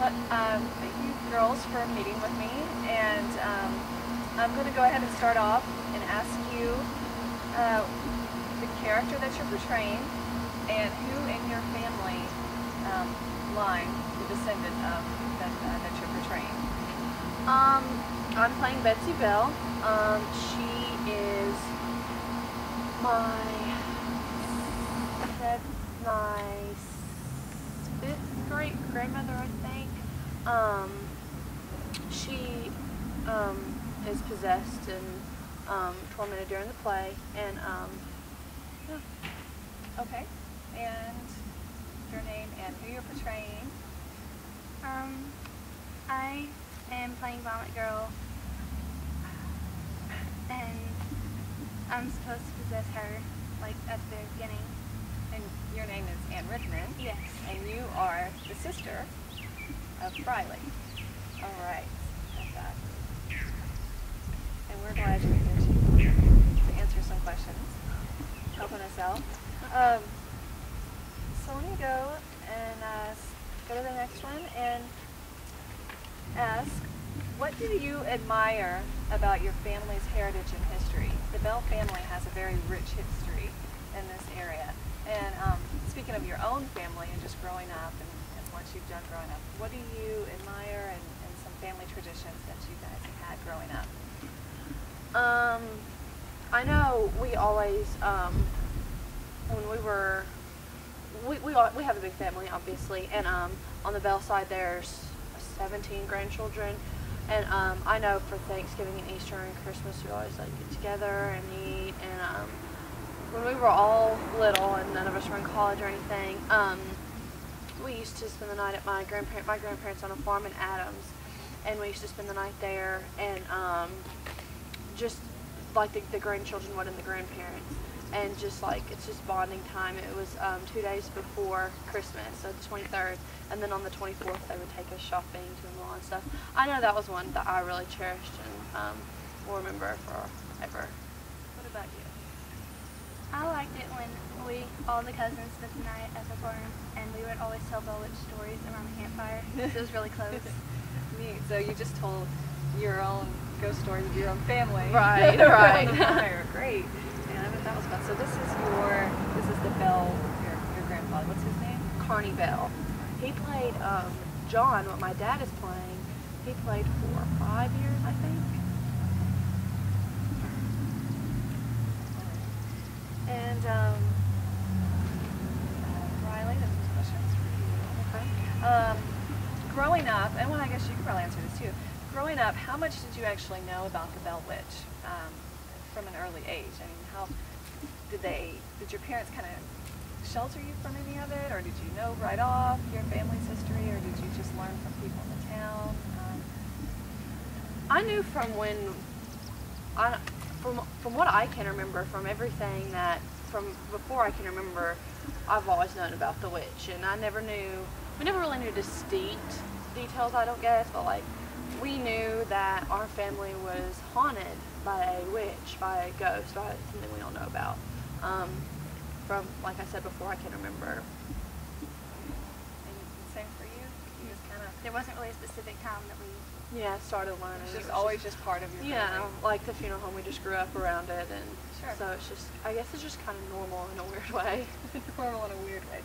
Thank you girls for meeting with me, and I'm going to go ahead and start off and ask you the character that you're portraying and who in your family line, the descendant of that you're portraying. I'm playing Betsy Bell. She is my fifth great grandmother, I think. She is possessed and tormented during the play, and yeah. Okay, and your name and who you're portraying. I am playing Vomit Girl, and I'm supposed to possess her, like, at the very beginning. And your name is Ann Rickman. Yes. And you are the sister of Riley. All right. Got that. And we're glad you're here to answer some questions, helping us out. So let me go and go to the next one and ask, what do you admire about your family's heritage and history? The Bell family has a very rich history in this area. And speaking of your own family and just growing up and what you've done growing up, what do you admire and some family traditions that you guys have had growing up? I know we always, when we have a big family, obviously, and on the Bell side there's 17 grandchildren, and I know for Thanksgiving and Easter and Christmas we always like get together and eat, and when we were all little and none of us were in college or anything, we used to spend the night at my grandparents on a farm in Adams, and we used to spend the night there, and just like the grandchildren would and the grandparents, and just like it's just bonding time. It was 2 days before Christmas, so the 23rd, and then on the 24th they would take us shopping to the mall and stuff. I know that was one that I really cherished and will remember forever. What about you? I liked it when all the cousins spent the night at the farm, and we would always tell Bell Witch stories around the campfire, so it was really close. Neat. So you just told your own ghost stories of your own family. Right, right. Great. And I bet that was fun. So this is the Bell, your grandfather. What's his name? Carney Bell. He played John, what my dad is playing. He played for 5 years, I think. And Riley, this is questions for you. Okay. Growing up, and well, I guess you could probably answer this too. Growing up, how much did you actually know about the Bell Witch from an early age? I mean, how did your parents kind of shelter you from any of it, or did you know right off your family's history, or did you just learn from people in the town? I knew from from what I can remember, from everything that from before I can remember, I've always known about the witch, and we never really knew distinct details, I don't guess, but like we knew that our family was haunted by a witch, by a ghost, by something we don't know about. From, like I said before, I can remember. And same for you? You just kind of... There wasn't really a specific time that we... Yeah, started learning. It's just always just part of your family. Yeah, like the funeral home, we just grew up around it, and sure. So it's just, I guess it's just kind of normal in a weird way. Normal in a weird way.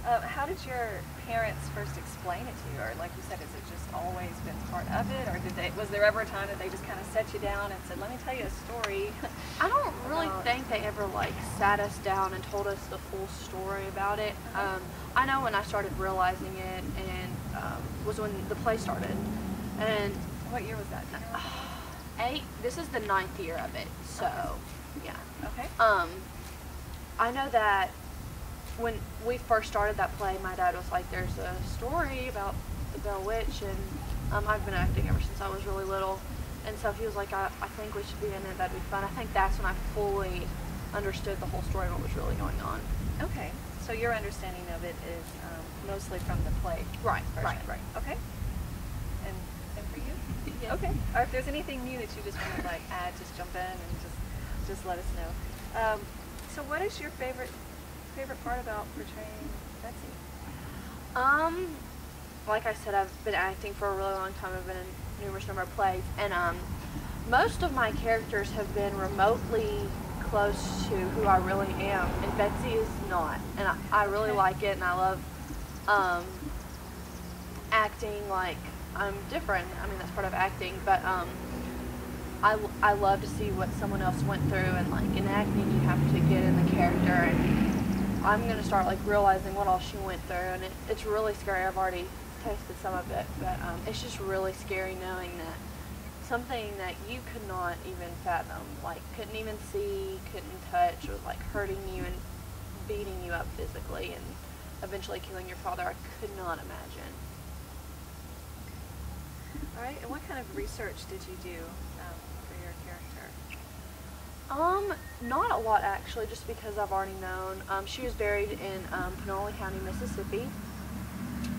How did your parents first explain it to you? Or like you said, has it just always been part of it? Or was there ever a time that they just kind of set you down and said, let me tell you a story? I don't really think they ever like sat us down and told us the full story about it. I know when I started realizing it and was when the play started. And what year was that? This is the 9th year of it, so yeah. Okay. I know that when we first started that play, my dad was like, there's a story about the Bell Witch, and I've been acting ever since I was really little, and so he was like, I think we should be in it, that'd be fun. I think that's when I fully understood the whole story and what was really going on. Okay, so your understanding of it is mostly from the play Right, version. right. Okay. And for you? Yeah. Okay. Or if there's anything new that you just want to like add, just jump in and just let us know. So what is your favorite part about portraying Betsy? Like I said, I've been acting for a really long time. I've been in numerous number of plays, and most of my characters have been remotely close to who I really am, and Betsy is not. And I really like it, and I love acting like I'm different. I mean, that's part of acting, but I love to see what someone else went through, and like in acting, you have to get in the character, and I'm gonna start like realizing what all she went through, and it's really scary. I've already tasted some of it, but it's just really scary knowing that something that you could not even fathom, like couldn't even see, couldn't touch, was like hurting you and beating you up physically and eventually killing your father. I could not imagine. All right, and what kind of research did you do for your character? Not a lot actually, just because I've already known. She was buried in Pinole County, Mississippi.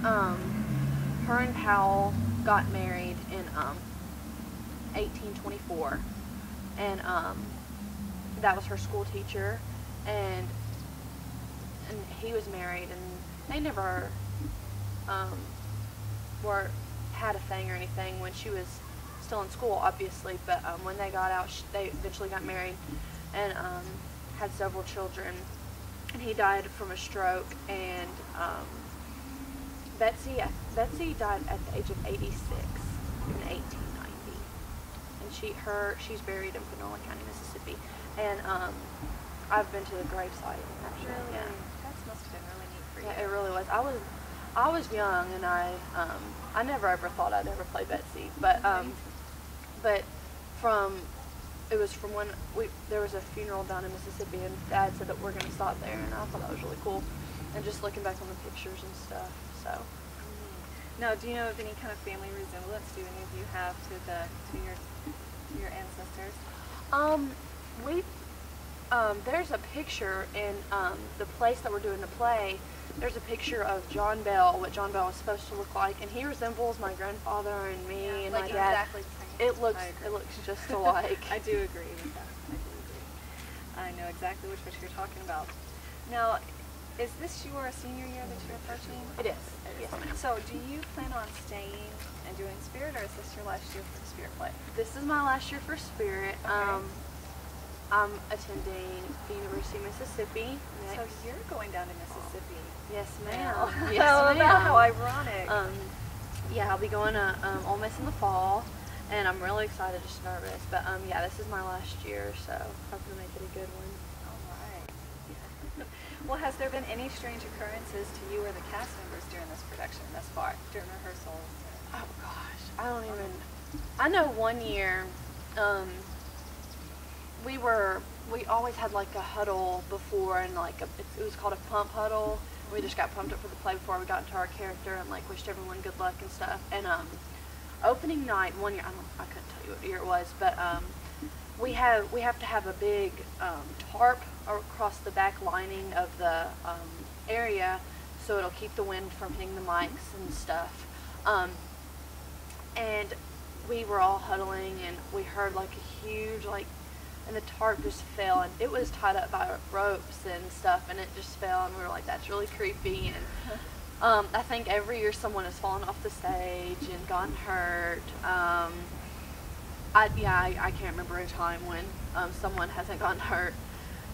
Her and Powell got married in 1824, and that was her school teacher, and he was married, and they never had a thing or anything when she was still in school, obviously, but when they got out, they eventually got married and had several children, and he died from a stroke, and Betsy died at the age of 86 in 1890, and she's buried in Pinole County, Mississippi, and I've been to the gravesite. Actually. Really? Yeah. That must have been really neat for you. Yeah, it really was. I was young, and I never ever thought I'd ever play Betsy, but it was from when there was a funeral down in Mississippi, and Dad said that we're going to stop there, and I thought that was really cool, and just looking back on the pictures and stuff. So. Now, do you know of any kind of family resemblance? Do any of you have to your ancestors? There's a picture in the place that we're doing the play. There's a picture of John Bell, what John Bell was supposed to look like, and he resembles my grandfather and me and like my dad. exactly the same. It looks just alike. I do agree with that. I do agree. I know exactly which you're talking about. Now, is this your senior year that you're approaching? It is. Yes, ma'am. So, do you plan on staying and doing Spirit, or is this your last year for the Spirit play? This is my last year for Spirit. Okay. I'm attending the University of Mississippi next. So you're going down to Mississippi. Yes, Now. ma'am. Yes, ma'am. How ironic. Yeah, I'll be going to Ole Miss in the fall, and I'm really excited, just nervous. But yeah, this is my last year, so hoping to make it a good one. All right. Well, has there been any strange occurrences to you or the cast members during this production thus far, during rehearsals? Oh gosh, I don't even. I know one year, we always had like a huddle before, and like it was called a pump huddle. We just got pumped up for the play before we got into our character, and like wished everyone good luck and stuff. And opening night one year, I couldn't tell you what year it was, but we have to have a big tarp across the back lining of the area, so it'll keep the wind from hitting the mics and stuff. And we were all huddling, and we heard like a huge and the tarp just fell, and it was tied up by ropes and stuff, and it just fell, and we were like, that's really creepy. And I think every year someone has fallen off the stage and gotten hurt. I can't remember a time when someone hasn't gotten hurt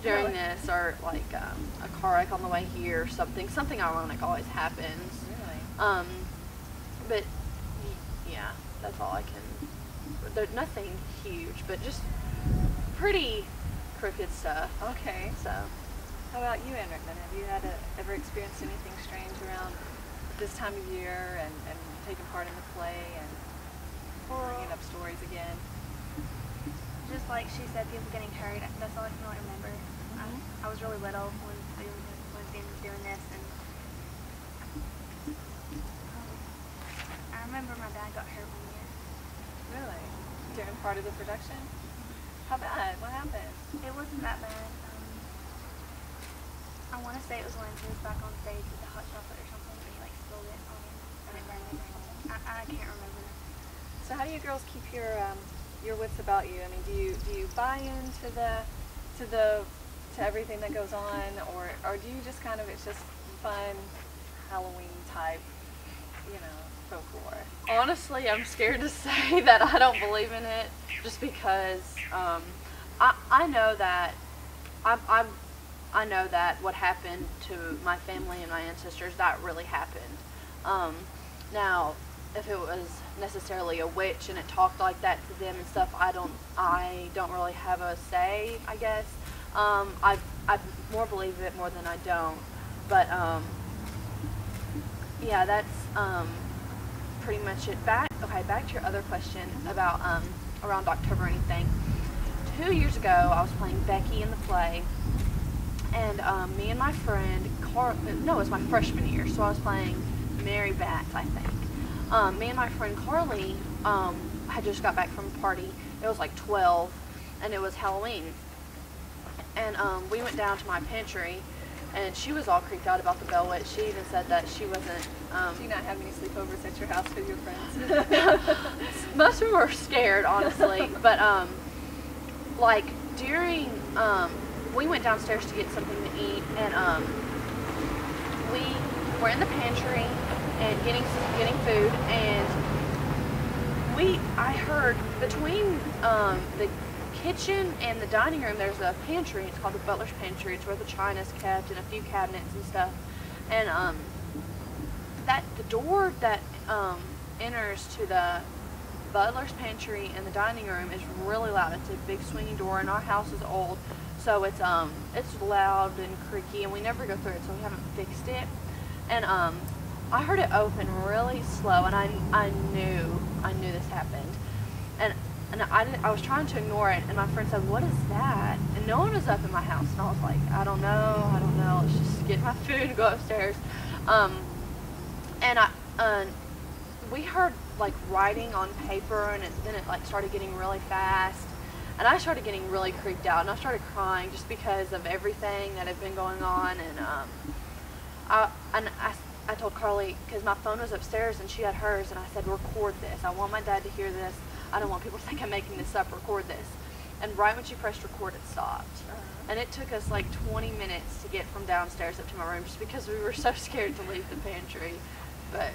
during this, or like a car wreck on the way here, or something ironic always happens. Really? But yeah, that's all I can. There's nothing huge, but just pretty crooked stuff. Okay. So, how about you, Enrichman? Have you ever experienced anything strange around this time of year and taken part in the play and bringing up stories again? Just like she said, people getting hurt. That's all I can really remember. I was really little when we was doing this, and I remember my dad got hurt one year. Really? During part of the production? How bad? What happened? It wasn't that bad. I want to say it was when he was back on stage with the hot chocolate or something, and he like spilled it on him, and it burned him or something. I can't remember. So how do you girls keep your wits about you? I mean, do you buy into to everything that goes on, or do you just kind of, it's just fun, Halloween type, folklore? Honestly, I'm scared to say that I don't believe in it, just because I know that I know that what happened to my family and my ancestors, that really happened. Now, if it was necessarily a witch and it talked like that to them and stuff, I don't really have a say, I guess. I more believe it more than I don't. But yeah, that's pretty much it. Back to your other question about around October or anything. 2 years ago, I was playing Becky in the play, and me and my friend it was my freshman year, so I was playing Mary Bats, I think. Me and my friend Carly had just got back from a party. It was like 12, and it was Halloween. And we went down to my pantry, and she was all creeped out about the Bell Witch. She even said that she wasn't... Do you not have any sleepovers at your house with your friends? Most of them were scared, honestly. But, like, during... we went downstairs to get something to eat, and we were in the pantry and getting food, and I heard between the kitchen and the dining room, there's a pantry. It's called the Butler's Pantry. It's where the china's kept and a few cabinets and stuff. And the door that enters to the Butler's Pantry and the dining room is really loud. It's a big swinging door, and our house is old, so it's loud and creaky, and we never go through it, so we haven't fixed it. And I heard it open really slow, and I knew this happened. And I was trying to ignore it, and my friend said, "What is that?" And no one was up in my house, and I was like, I don't know, let's just get my food and go upstairs. And we heard like writing on paper, and then it like started getting really fast, and I started getting really creeped out, and I started crying just because of everything that had been going on. And I told Carly, because my phone was upstairs and she had hers, and I said, "Record this. I want my dad to hear this. I don't want people to think I'm making this up. Record this." And right when she pressed record, it stopped. And it took us like 20 minutes to get from downstairs up to my room, just because we were so scared to leave the pantry. But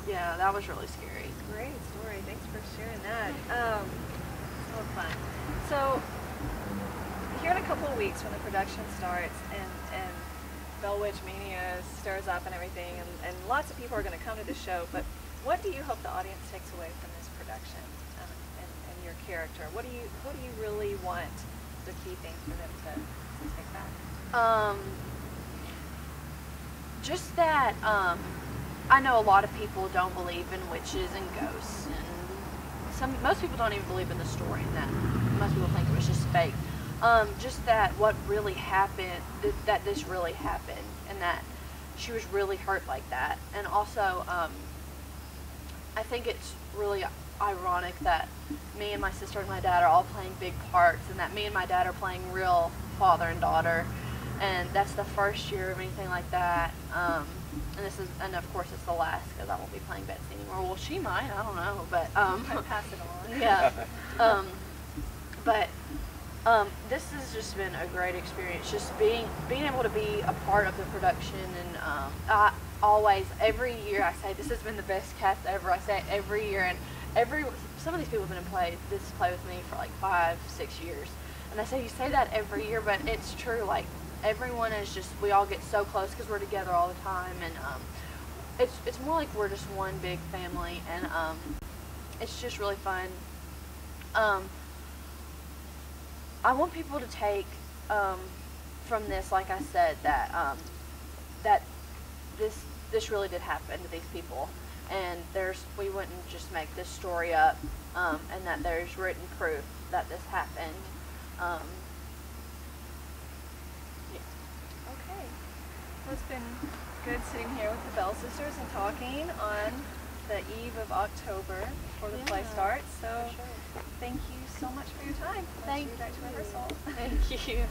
yeah, that was really scary. Great story. Thanks for sharing that. So fun. So here in a couple of weeks, when the production starts and Bell Witch Mania stirs up and everything, and lots of people are going to come to the show, but what do you hope the audience takes away from this production and your character? What do you really want the key things for them to take back? Just that I know a lot of people don't believe in witches and ghosts, and most people don't even believe in the story, and that most people think it was just fake. Just that what really happened, that this really happened, and that she was really hurt like that. And also, I think it's really ironic that me and my sister and my dad are all playing big parts, and that me and my dad are playing real father and daughter, and that's the first year of anything like that. And of course it's the last, because I won't be playing Betsy anymore. Well, she might, I don't know, but I pass it on. yeah. But this has just been a great experience, just being able to be a part of the production. And I always, every year I say this has been the best cast ever. I say it every year, and some of these people have been in this play with me for like 5-6 years, and I say, you say that every year, but it's true. Like, everyone is just, we all get so close because we're together all the time, and it's more like we're just one big family, and it's just really fun. I want people to take from this, like I said, that that this really did happen to these people, and we wouldn't just make this story up, and that there's written proof that this happened. Okay. Well, it's been good sitting here with the Bell sisters and talking on the eve of October before the play starts. So thank you so much for your time. Thank you. Back to rehearsal. Thank you.